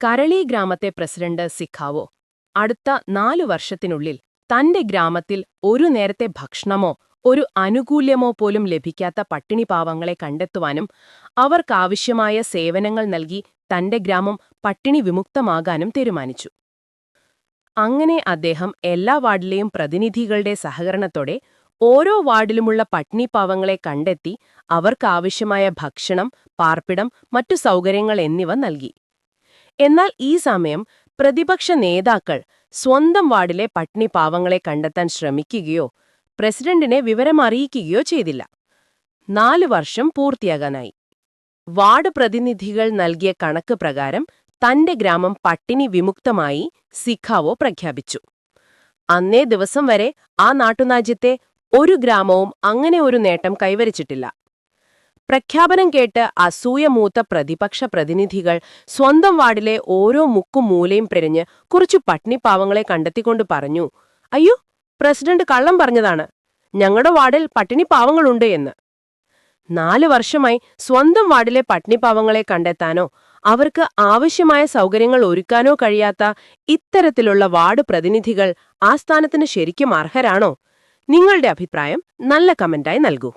കരളി ഗ്രാമത്തെ പ്രസിഡന്റ് സിഖാവോ അടുത്ത 4 വർഷത്തിനുള്ളിൽ തന്റെ ഗ്രാമത്തിൽ ഒരു നേരത്തെ ഭക്ഷണമോ ഒരു ആനുകൂല്യമോ പോലും ലഭിക്കാത്ത പട്ടിണിപാവങ്ങളെ കണ്ടെത്തുവാനും അവർക്കാവശ്യമായ സേവനങ്ങൾ നൽകി തന്റെ ഗ്രാമം പട്ടിണി വിമുക്തമാകാനും തീരുമാനിച്ചു. അങ്ങനെ അദ്ദേഹം എല്ലാ വാർഡിലെയും പ്രതിനിധികളുടെ സഹകരണത്തോടെ ഓരോ വാർഡിലുമുള്ള പട്ടിണിപ്പാവങ്ങളെ കണ്ടെത്തി അവർക്കാവശ്യമായ ഭക്ഷണം, പാർപ്പിടം, മറ്റു സൗകര്യങ്ങൾ എന്നിവ നൽകി. എന്നാൽ ഈ സമയം പ്രതിപക്ഷ നേതാക്കൾ സ്വന്തം വാർഡിലെ പട്ടിണിപ്പാവങ്ങളെ കണ്ടെത്താൻ ശ്രമിക്കുകയോ പ്രസിഡന്റിനെ വിവരമറിയിക്കുകയോ ചെയ്തില്ല. 4 വർഷം പൂർത്തിയാകാനായി. വാർഡ് പ്രതിനിധികൾ നൽകിയ കണക്ക് പ്രകാരം തന്റെ ഗ്രാമം പട്ടിണി വിമുക്തമായി സിഖാവോ പ്രഖ്യാപിച്ചു. അന്നേ ദിവസം വരെ ആ നാട്ടുരാജ്യത്തെ ഒരു ഗ്രാമവും അങ്ങനെ ഒരു നേട്ടം കൈവരിച്ചിട്ടില്ല. പ്രഖ്യാപനം കേട്ട് അസൂയമൂത്ത പ്രതിപക്ഷ പ്രതിനിധികൾ സ്വന്തം വാർഡിലെ ഓരോ മുക്കും മൂലയും തിരഞ്ഞ് കുറച്ചു പട്ടിണിപ്പാവങ്ങളെ കണ്ടെത്തിക്കൊണ്ട് പറഞ്ഞു, അയ്യോ, പ്രസിഡന്റ് കള്ളം പറഞ്ഞതാണ്, ഞങ്ങളുടെ വാർഡിൽ പട്ടിണിപ്പാവങ്ങളുണ്ട് എന്ന്. 4 വർഷമായി സ്വന്തം വാർഡിലെ പട്ടിണിപ്പാവങ്ങളെ കണ്ടെത്താനോ അവർക്ക് ആവശ്യമായ സൗകര്യങ്ങൾ ഒരുക്കാനോ കഴിയാത്ത ഇത്തരത്തിലുള്ള വാർഡ് പ്രതിനിധികൾ ആ സ്ഥാനത്തിന് ശരിക്കും അർഹരാണോ? നിങ്ങളുടെ അഭിപ്രായം നല്ല കമന്റായി നൽകൂ.